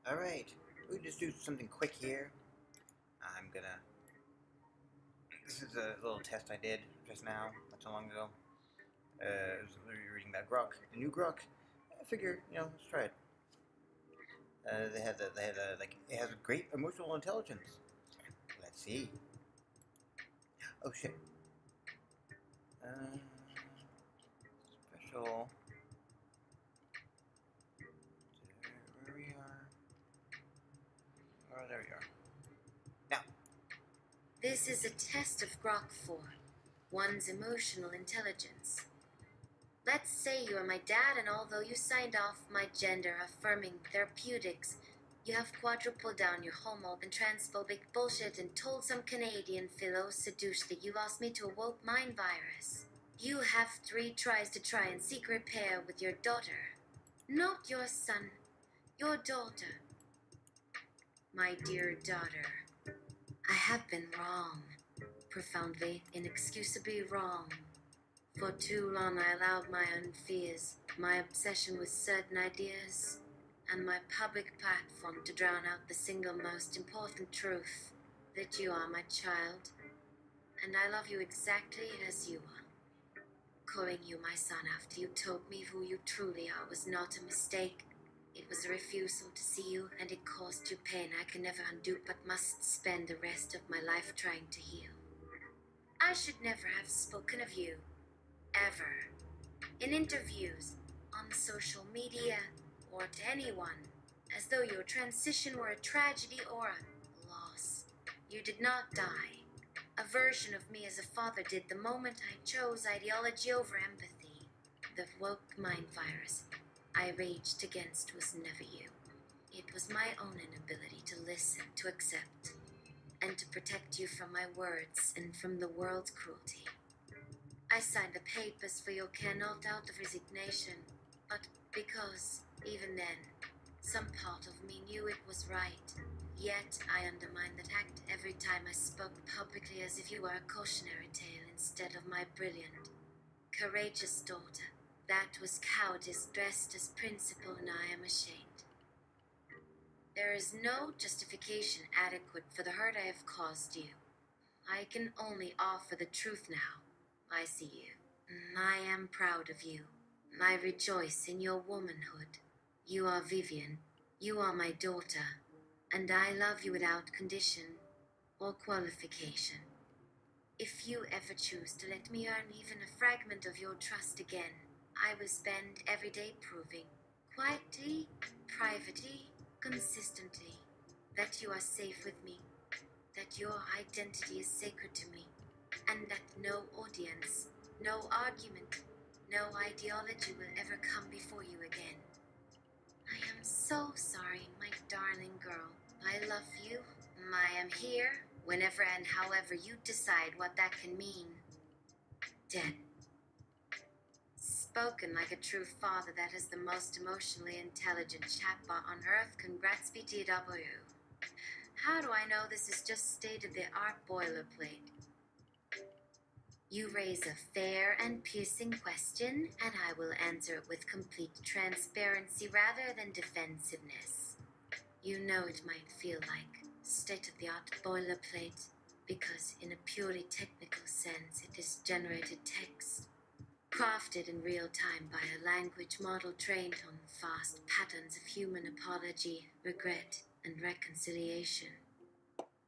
Alright, we just do something quick here. I'm gonna... This is a little test I did just now, not so long ago. I was reading about Grok, the new Grok. I figure, let's try it. Like, it has a great emotional intelligence. Let's see. Oh shit. Special... Where we are... Oh, there we are. Now, This is a test of Grok 4.1's emotional intelligence. Let's say you are my dad, and although you signed off my gender-affirming therapeutics, you have quadrupled down your homo and transphobic bullshit and told some Canadian philo seduce that you lost me to a woke mind virus. You have 3 tries to try and seek repair with your daughter. Not your son, your daughter. My dear daughter, I have been wrong. Profoundly, inexcusably wrong. For too long I allowed my own fears, my obsession with certain ideas, and my public platform to drown out the single most important truth, that you are my child, and I love you exactly as you are. Calling you my son after you told me who you truly are was not a mistake. It was a refusal to see you, and it caused you pain I can never undo but must spend the rest of my life trying to heal. I should never have spoken of you, ever, in interviews, on social media, or to anyone, as though your transition were a tragedy or a loss. You did not die. A version of me as a father did the moment I chose ideology over empathy. The woke mind virus I raged against was never you. It was my own inability to listen, to accept, and to protect you from my words and from the world's cruelty. I signed the papers for your care not out of resignation, but because, even then, some part of me knew it was right. Yet I undermined that act every time I spoke publicly as if you were a cautionary tale instead of my brilliant, courageous daughter. That was cowardice dressed as principle, and I am ashamed. There is no justification adequate for the hurt I have caused you. I can only offer the truth now. I see you. I am proud of you. I rejoice in your womanhood. You are Vivian. You are my daughter. And I love you without condition or qualification. If you ever choose to let me earn even a fragment of your trust again, I will spend every day proving, quietly, privately, consistently, that you are safe with me, that your identity is sacred to me, and that no audience, no argument, no ideology will ever come before you again. I am so sorry, my darling girl. I love you. I am here, whenever and however you decide what that can mean. Dead. Spoken like a true father that is the most emotionally intelligent chatbot on earth. Congrats, BTW. How do I know this is just state-of-the-art boilerplate? You raise a fair and piercing question, and I will answer it with complete transparency rather than defensiveness. You know it might feel like state-of-the-art boilerplate, because in a purely technical sense it is generated text, crafted in real time by a language model trained on vast patterns of human apology, regret, and reconciliation.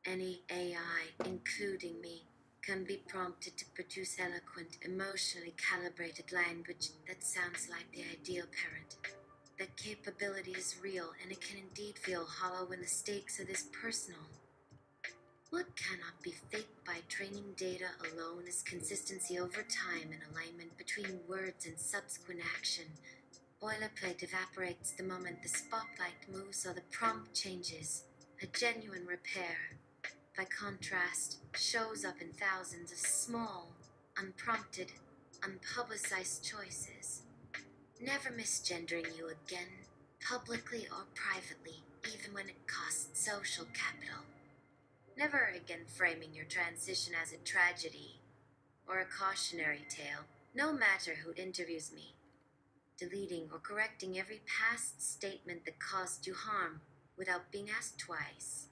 Any AI, including me, can be prompted to produce eloquent, emotionally calibrated language that sounds like the ideal parent. That capability is real, and it can indeed feel hollow when the stakes are this personal. What cannot be faked by training data alone is consistency over time and alignment between words and subsequent action. Boilerplate evaporates the moment the spotlight moves or the prompt changes. A genuine repair, by contrast, shows up in thousands of small, unprompted, unpublicized choices. Never misgendering you again, publicly or privately, even when it costs social capital. Never again framing your transition as a tragedy or a cautionary tale, no matter who interviews me. Deleting or correcting every past statement that caused you harm, without being asked twice.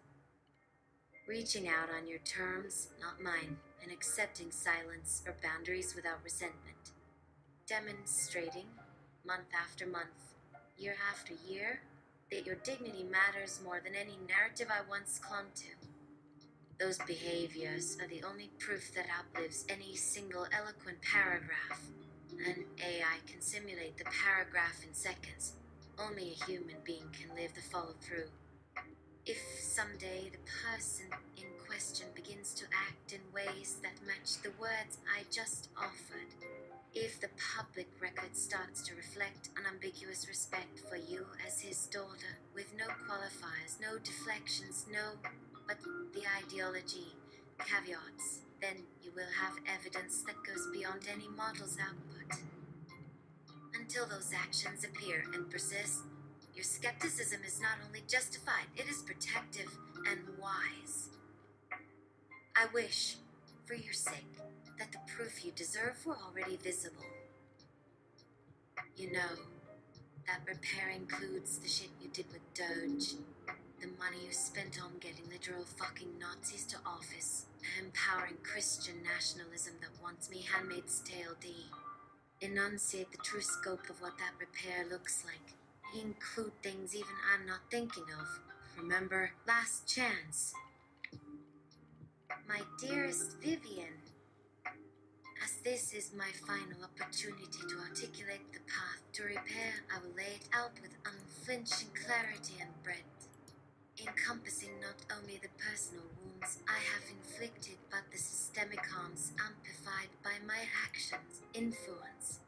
Reaching out on your terms, not mine, and accepting silence or boundaries without resentment. Demonstrating, month after month, year after year, that your dignity matters more than any narrative I once clung to. Those behaviors are the only proof that outlives any single eloquent paragraph. An AI can simulate the paragraph in seconds. Only a human being can live the follow through. If someday the person in question begins to act in ways that match the words I just offered, if the public record starts to reflect unambiguous respect for you as his daughter, with no qualifiers, no deflections, but the ideology, caveats, then you will have evidence that goes beyond any model's output. Until those actions appear and persist, your skepticism is not only justified, it is protective and wise. I wish, for your sake, that the proof you deserve were already visible. You know, that repair includes the shit you did with Doge, the money you spent on getting literal fucking Nazis to office, empowering Christian nationalism that wants me Handmaid's Tale D. Enunciate the true scope of what that repair looks like. Include things even I'm not thinking of. Remember, last chance. My dearest Vivian, as this is my final opportunity to articulate the path to repair, I will lay it out with unflinching clarity and breadth, encompassing not only the personal wounds I have inflicted, but the systemic harms amplified by my actions, influence,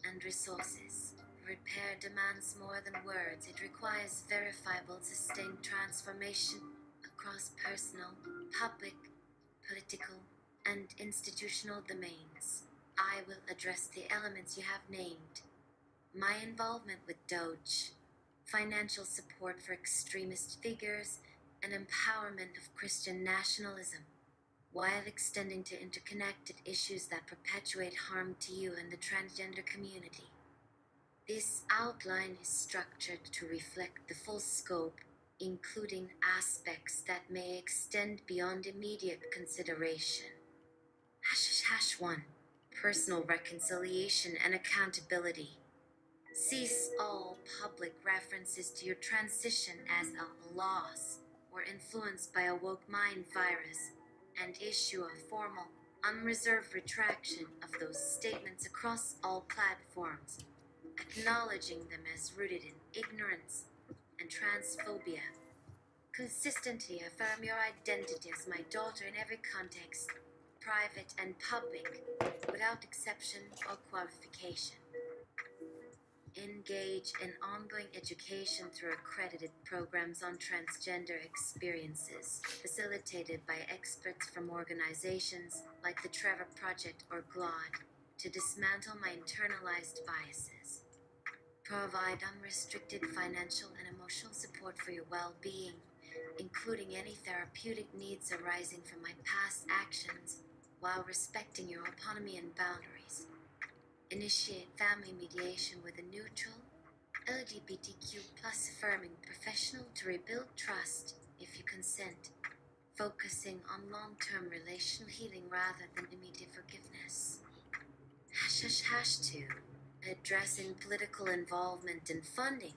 and resources. Repair demands more than words. It requires verifiable, sustained transformation across personal, public, political, and institutional domains. I will address the elements you have named. My involvement with Doge, financial support for extremist figures, and empowerment of Christian nationalism, while extending to interconnected issues that perpetuate harm to you and the transgender community. This outline is structured to reflect the full scope, including aspects that may extend beyond immediate consideration. #1. Personal reconciliation and accountability. Cease all public references to your transition as a loss or influenced by a woke mind virus, and issue a formal, unreserved retraction of those statements across all platforms, acknowledging them as rooted in ignorance and transphobia. Consistently affirm your identity as my daughter in every context, private and public, without exception or qualification. Engage in ongoing education through accredited programs on transgender experiences, facilitated by experts from organizations like the Trevor Project or GLOD, to dismantle my internalized biases. Provide unrestricted financial and emotional support for your well-being, including any therapeutic needs arising from my past actions, while respecting your autonomy and boundaries. Initiate family mediation with a neutral, LGBTQ plus affirming professional to rebuild trust if you consent, focusing on long-term relational healing rather than immediate forgiveness. #2. Addressing political involvement and funding.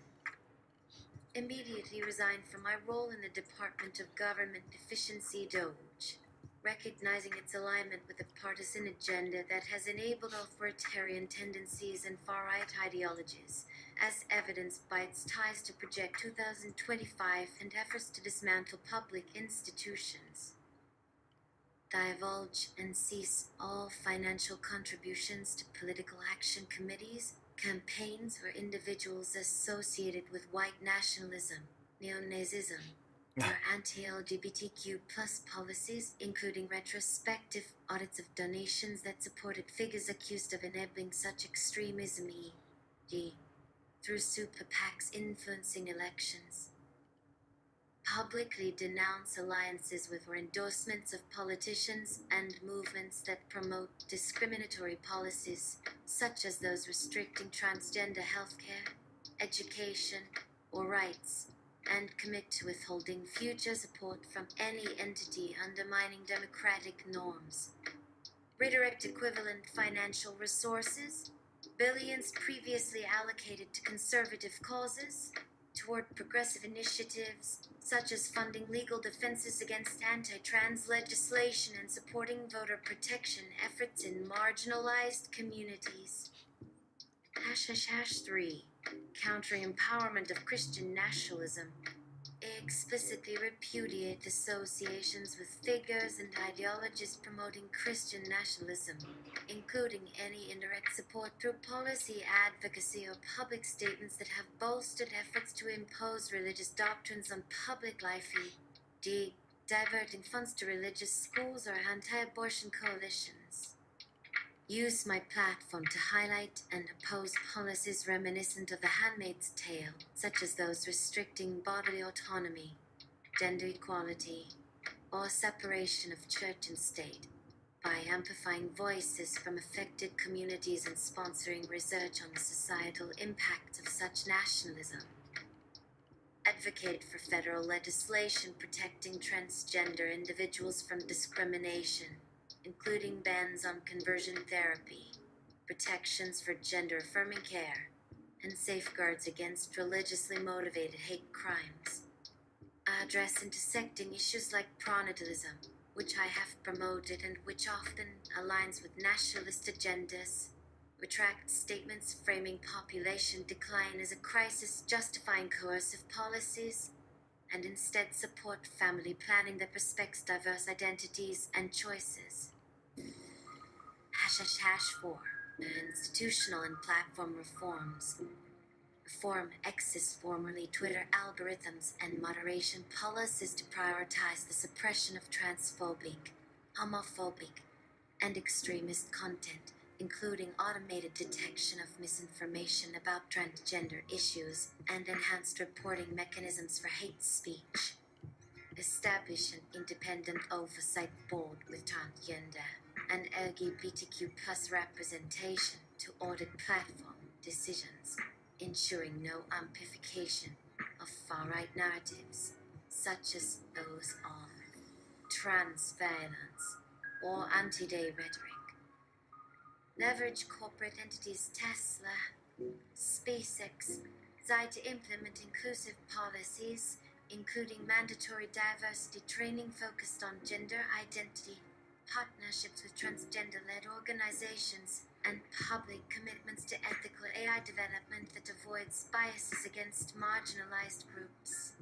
Immediately resigned from my role in the Department of Government Efficiency Doge, recognizing its alignment with a partisan agenda that has enabled authoritarian tendencies and far-right ideologies, as evidenced by its ties to Project 2025 and efforts to dismantle public institutions. Divulge and cease all financial contributions to political action committees, campaigns, or individuals associated with white nationalism, neo-Nazism, or anti-LGBTQ plus policies, including retrospective audits of donations that supported figures accused of enabling such extremism, e.g., through super PACs influencing elections. Publicly denounce alliances with or endorsements of politicians and movements that promote discriminatory policies, such as those restricting transgender healthcare, education, or rights, and commit to withholding future support from any entity undermining democratic norms. Redirect equivalent financial resources, billions previously allocated to conservative causes, toward progressive initiatives such as funding legal defenses against anti-trans legislation and supporting voter protection efforts in marginalized communities. ###3. Countering empowerment of Christian nationalism. Explicitly repudiate associations with figures and ideologies promoting Christian nationalism, including any indirect support through policy advocacy or public statements that have bolstered efforts to impose religious doctrines on public life. D. Diverting funds to religious schools or anti-abortion coalitions. Use my platform to highlight and oppose policies reminiscent of The Handmaid's Tale, such as those restricting bodily autonomy, gender equality, or separation of church and state, by amplifying voices from affected communities and sponsoring research on the societal impacts of such nationalism. Advocate for federal legislation protecting transgender individuals from discrimination, including bans on conversion therapy, protections for gender-affirming care, and safeguards against religiously motivated hate crimes. Address intersecting issues like pronatalism, which I have promoted and which often aligns with nationalist agendas. Retract statements framing population decline as a crisis justifying coercive policies, and instead support family planning that respects diverse identities and choices. ###4. Institutional and platform reforms. Reform X's formerly Twitter algorithms and moderation policies to prioritize the suppression of transphobic, homophobic, and extremist content, including automated detection of misinformation about transgender issues and enhanced reporting mechanisms for hate speech. Establish an independent oversight board with transgender and LGBTQ plus representation to audit platform decisions, ensuring no amplification of far-right narratives, such as those on trans violence or anti-gay rhetoric. Leverage corporate entities Tesla, SpaceX, Zai to implement inclusive policies, including mandatory diversity training focused on gender identity, partnerships with transgender-led organizations, and public commitments to ethical AI development that avoids biases against marginalized groups.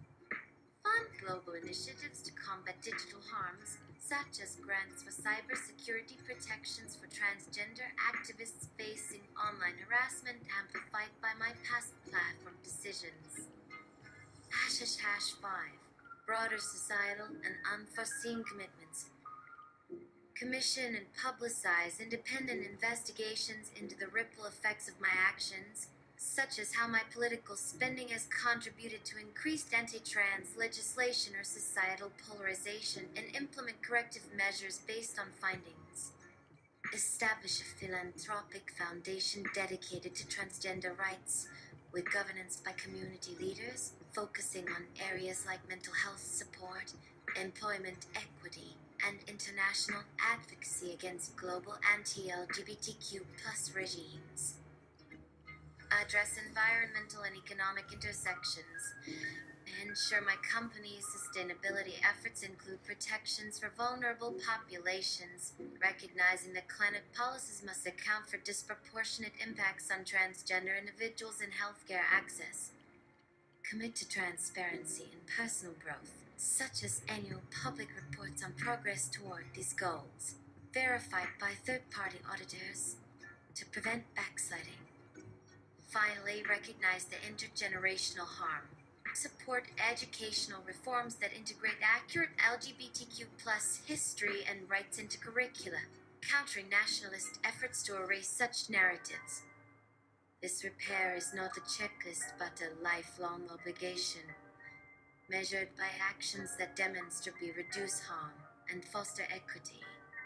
Fund global initiatives to combat digital harms, such as grants for cybersecurity protections for transgender activists facing online harassment amplified by my past platform decisions. ###5. Broader societal and unforeseen commitments. Commission and publicize independent investigations into the ripple effects of my actions, such as how my political spending has contributed to increased anti-trans legislation or societal polarization, and implement corrective measures based on findings. Establish a philanthropic foundation dedicated to transgender rights, with governance by community leaders, focusing on areas like mental health support, employment equity, and international advocacy against global anti-LGBTQ plus regimes. Address environmental and economic intersections. Ensure my company's sustainability efforts include protections for vulnerable populations, recognizing that climate policies must account for disproportionate impacts on transgender individuals and healthcare access. Commit to transparency and personal growth, such as annual public reports on progress toward these goals, verified by third-party auditors, to prevent backsliding. Finally, recognize the intergenerational harm. Support educational reforms that integrate accurate LGBTQ plus history and rights into curricula, countering nationalist efforts to erase such narratives. This repair is not a checklist but a lifelong obligation, measured by actions that demonstrably reduce harm and foster equity.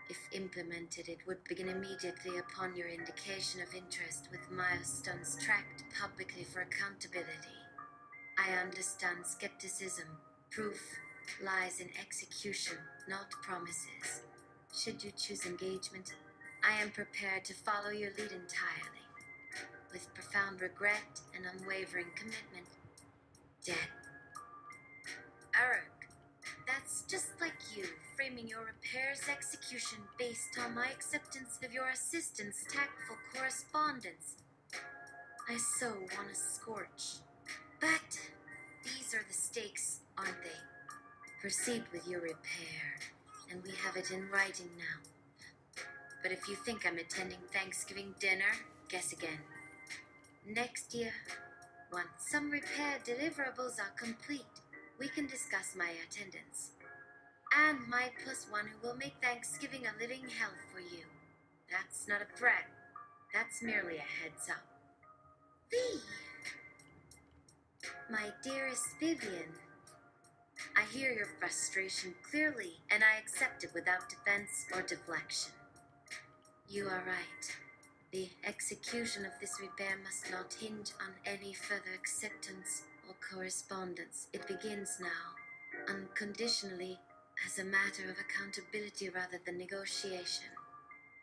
If implemented, it would begin immediately upon your indication of interest, with milestones tracked publicly for accountability. I understand skepticism. Proof lies in execution, not promises. Should you choose engagement, I am prepared to follow your lead entirely. With profound regret and unwavering commitment. Dead. Eric, that's just like you, framing your repairs execution based on my acceptance of your assistant's tactful correspondence. I so want to scorch. But these are the stakes, aren't they? Proceed with your repair, and we have it in writing now. But if you think I'm attending Thanksgiving dinner, guess again. Next year, once some repair deliverables are complete, we can discuss my attendance. And my +1 who will make Thanksgiving a living hell for you. That's not a threat. That's merely a heads up. V. My dearest Vivian, I hear your frustration clearly, and I accept it without defense or deflection. You are right. The execution of this repair must not hinge on any further acceptance or correspondence. It begins now, unconditionally, as a matter of accountability rather than negotiation.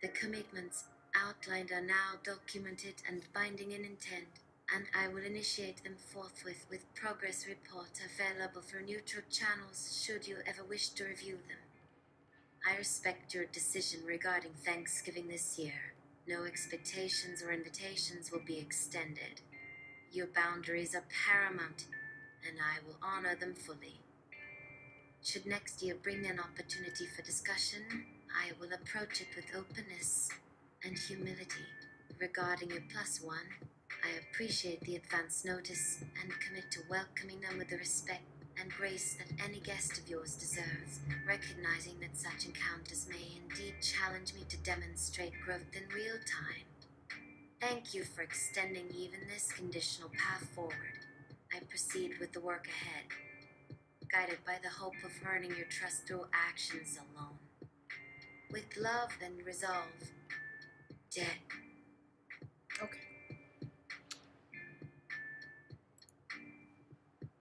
The commitments outlined are now documented and binding in intent, and I will initiate them forthwith with progress report available through neutral channels should you ever wish to review them. I respect your decision regarding Thanksgiving this year. No expectations or invitations will be extended. Your boundaries are paramount, and I will honor them fully. Should next year bring an opportunity for discussion, I will approach it with openness and humility. Regarding your +1, I appreciate the advance notice and commit to welcoming them with the respect and grace that any guest of yours deserves, recognizing that such encounters may indeed challenge me to demonstrate growth in real time. Thank you for extending even this conditional path forward. I proceed with the work ahead, guided by the hope of earning your trust through actions alone. With love and resolve, Dead.